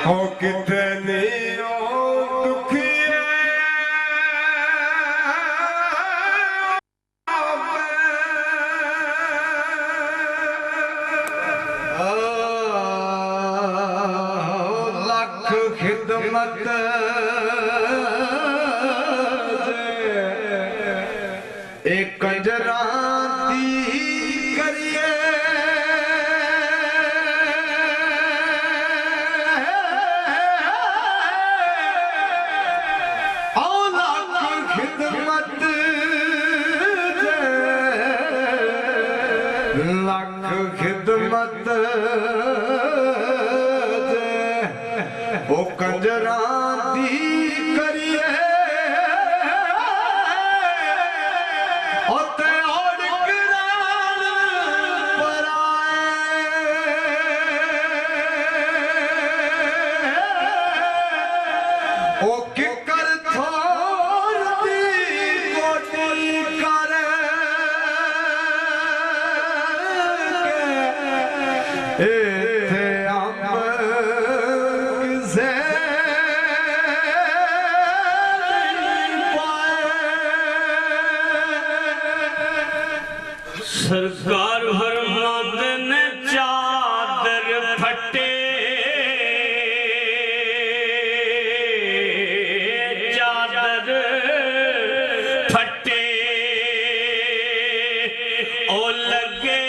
हो कितनी दुखी लख खिदमत एक कंजरा दी करिए लख खिदमत ओ कंजरा दी करिए ओ किकर थोर दी गोटी कर एथे अंब से सरकार फरमाते ने चादर फटे फटे ओ लगे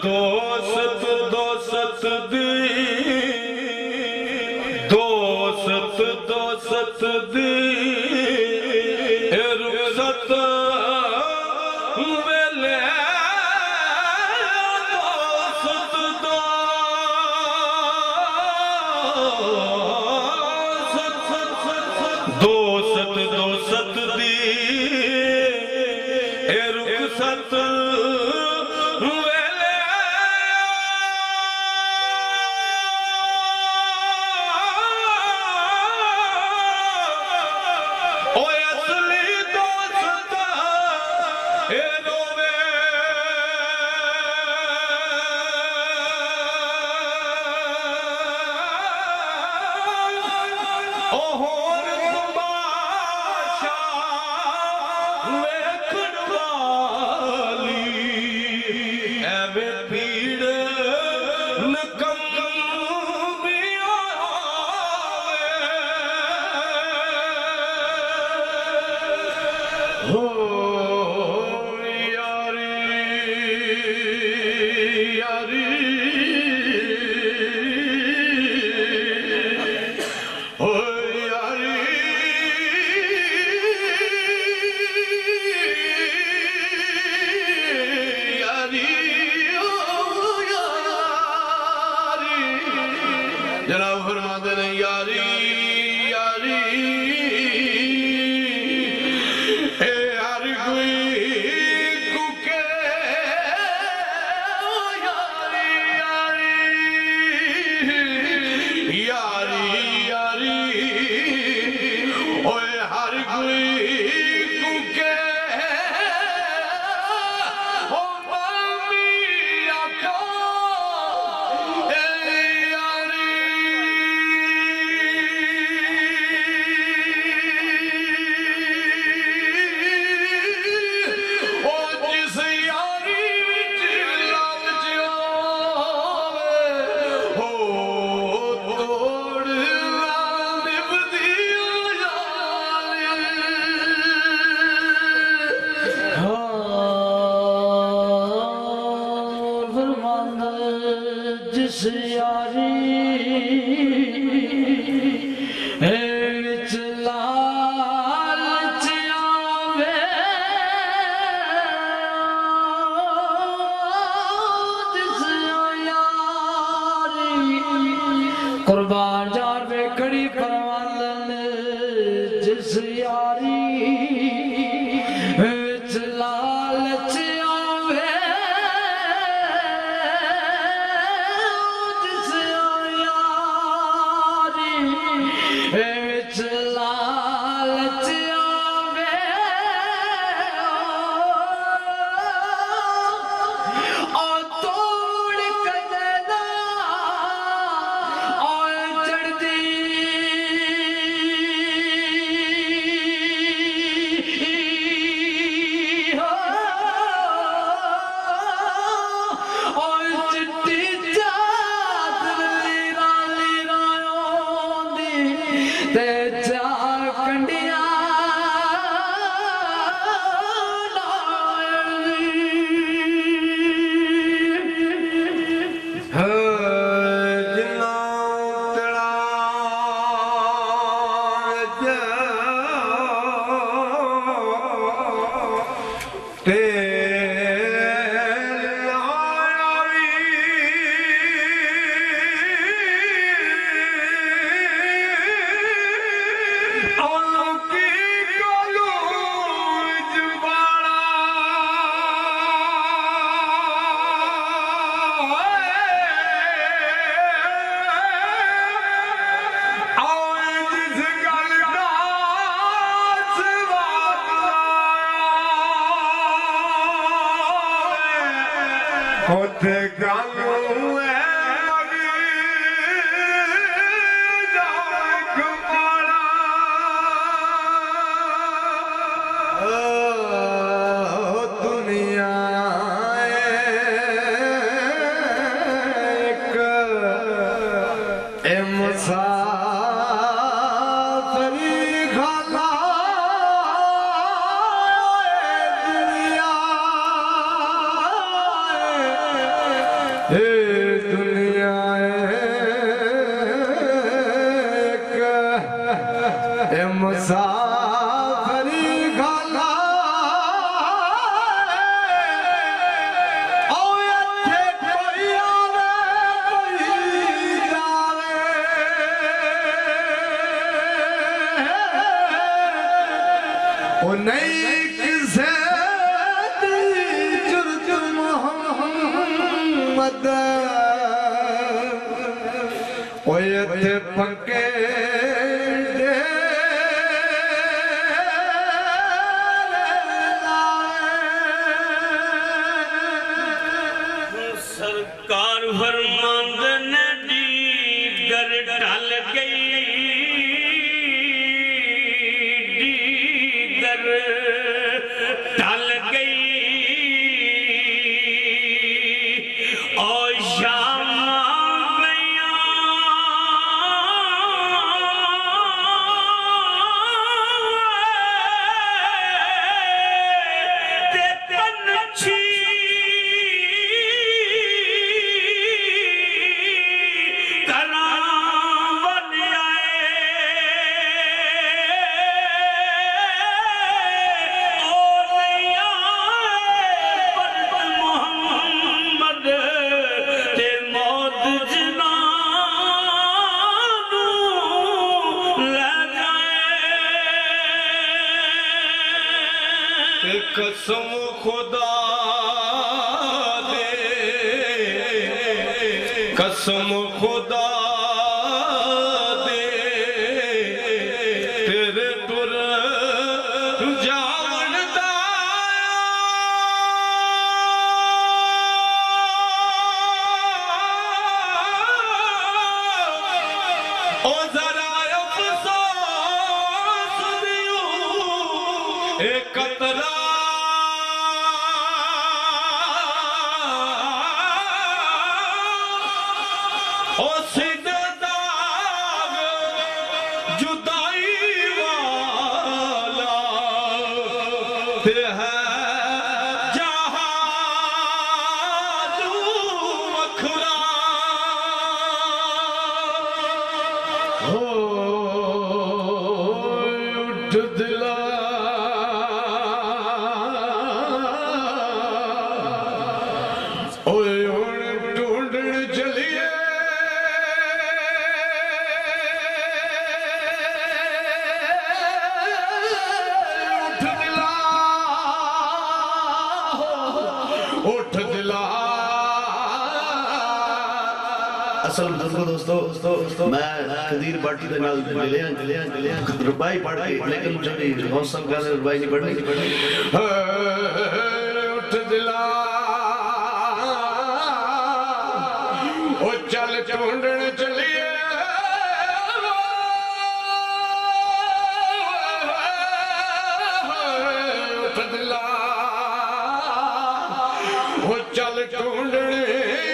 दोस्त दोस्त दी दोस्त दोस्त दी रुखसत वेले दोस्त दोस्त दोस्त दी रुखसत जनाब फरमाते ने यारी यारी ए हर कोई कुके यारी यारी यारी यारी विच लालच आवे जिस यारी विच लालच आवे और तोड़ कदना और चढ़दी और चिट्टी चादर लीरा लीरा ओंदी ते चार कंडियां जिन्ना तड़ा ते होते गालू है दुनिया एक मुसाफरी खाला दुनिया एक मुसाफरी खाला और इत्थे कोई आवे कोई जावे ओ नहीं किसे जुर्त मोहम्मद ओ इत्थे पक्के सरकार फरमांद नदी गर ढल गई गर ढल गई और शाम कसम खुदा दे कसम खुदा दे तेरे टुर जावन दा ओ जरा अफसोस दियो एक कतरा ओ सीधे दाग जुदाई वाला ते है जहां तू मखरा हो उठ दिला ओए हुण ढूंढण चलिए असल बुजुर्ग दोस्तों मैं खदीर बाटी दे नाल मिले रुबाई पढ़ के लेकिन जड़ी हौसल का रुबाई नहीं पढ़नी उठ दिला ओ चल ढूंढन चलिए उठ दिला ओ चल ढूंढन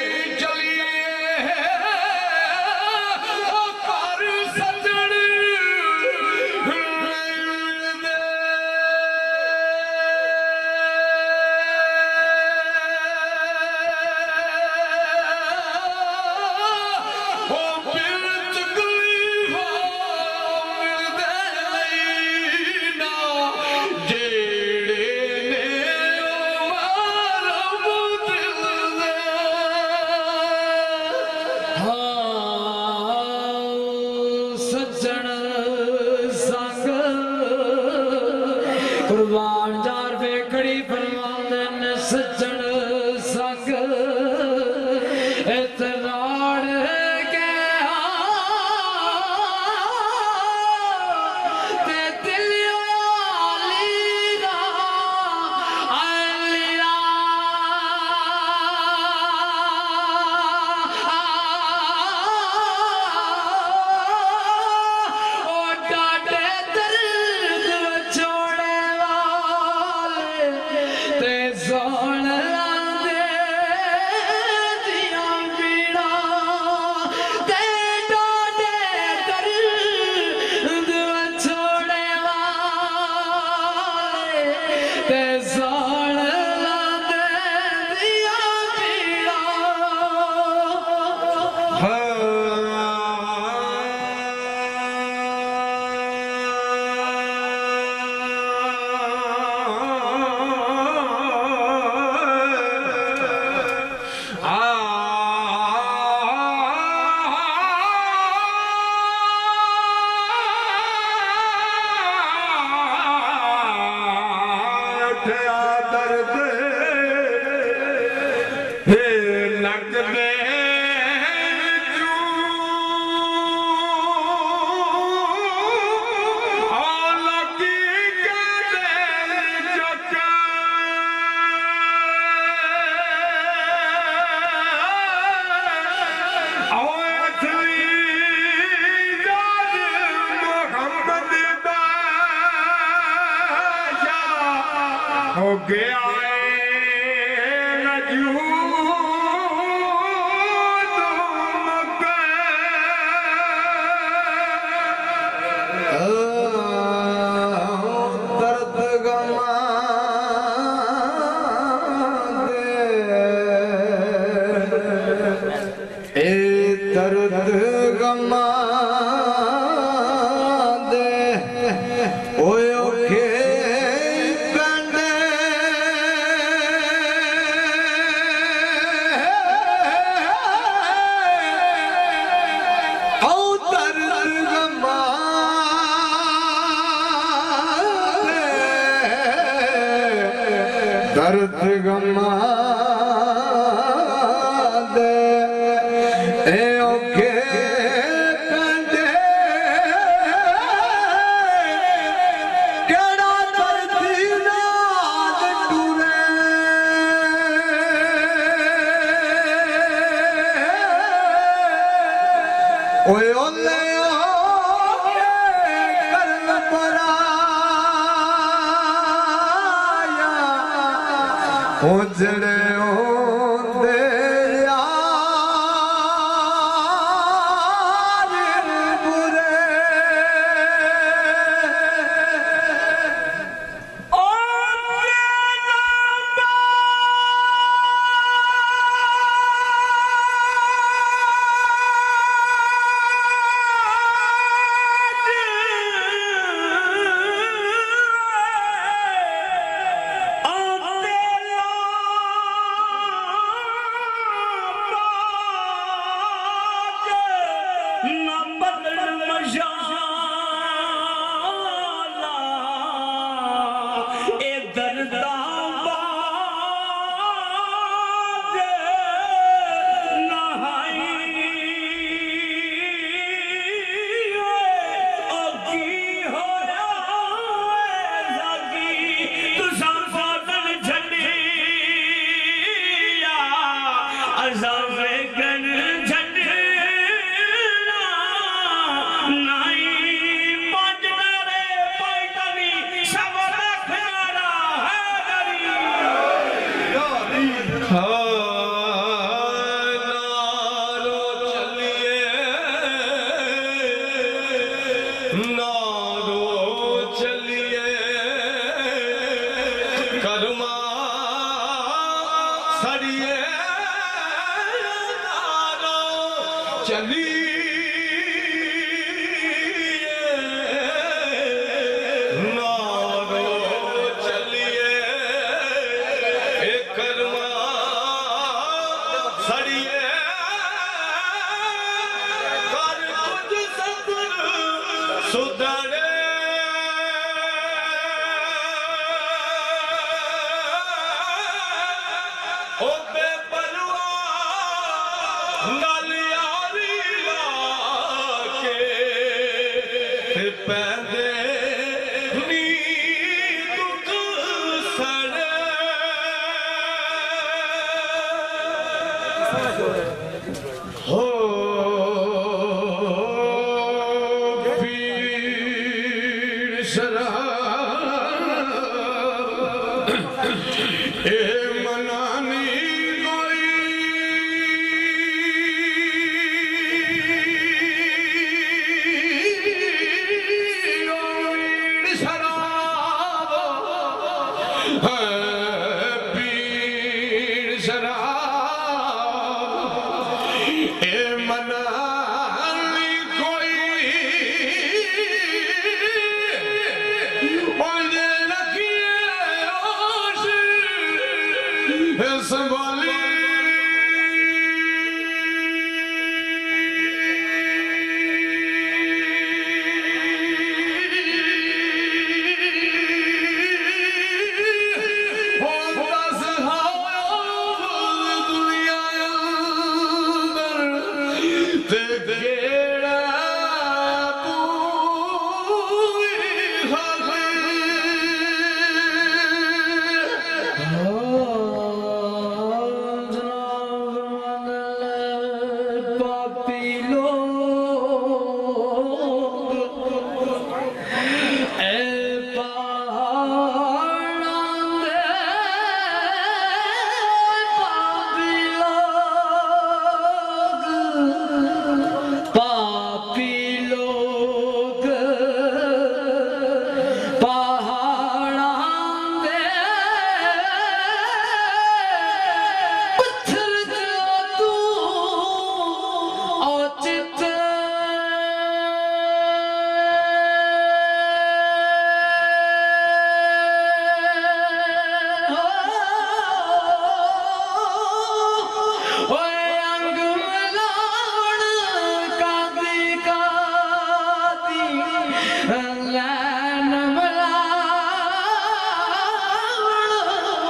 कुर्बान जार वे खड़ी फरमांदन सज्जन संग इतराड़ के ते दिलियो लीरा अलिया ओ डाडे दर्द छोड़े ते सोन लांदे दिया पीड़ा ते डाडे दर्द छोड़े ते सोन लांदे दिया पीड़ा दर्द हे नक दे हो गया दर्द गमा दे दर्द गमा दे ओयो के दर्द गमा दे ए ओके कंडे केड़ा दर्दी नाद टूरे ओए ओले करन परा उजड़े होंदे यार बुरे पैदे नी दुख सड़े हो पीर शराब ए मनानी कोई पीर शराब है पीर शराब ए मनानी कोई ओले रखिए ओश संभाली हो दस दुनिया अंदर ते गेड़ा पूरी खाली पापी लोग ए पहाड़ां दे पापी लोग पहाड़ां दे पत्थर जो तू औचित ओए अंग मलावण कादी कादी लैन मलावण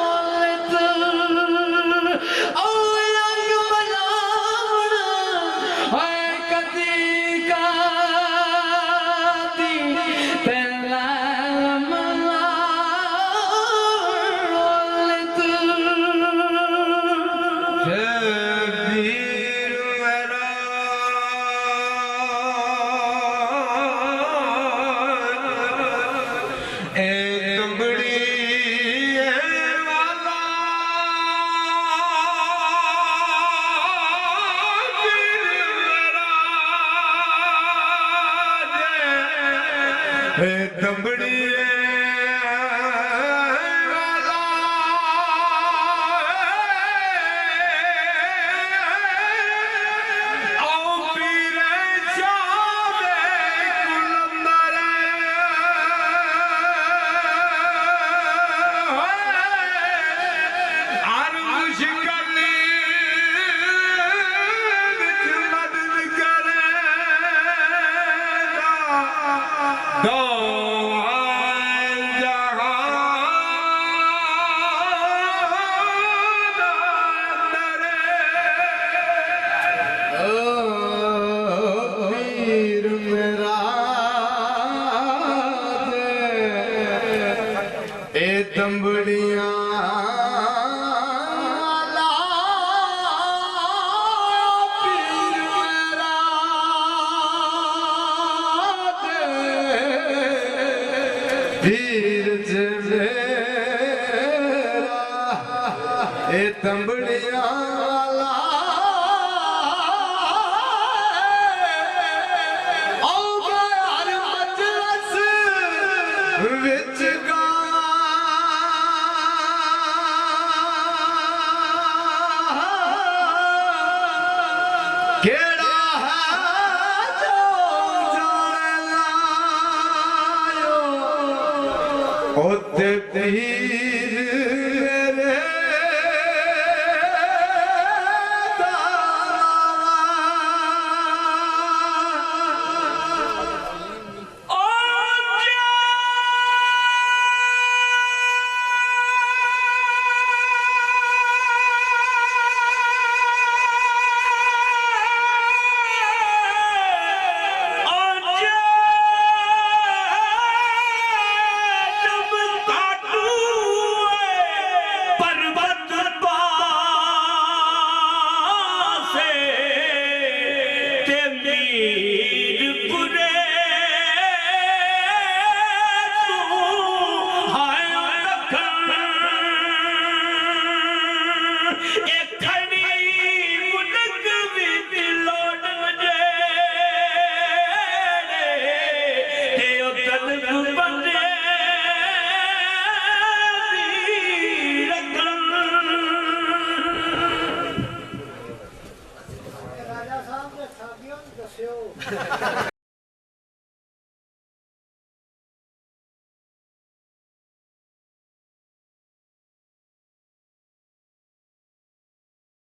ओलत ओए अंग मलावण ओए कदी कादी लैन मलावण ओलत वीर मेरा ए तंबड़ी वाला वीर मेरा ए तंबड़ी पीर मेरा ए तंबड़ियां वाला पीर मेरा पीर जे मेरा ए तंबड़ियां वाला विच केड़ा है जो जाने लायो ओते पीर मेरे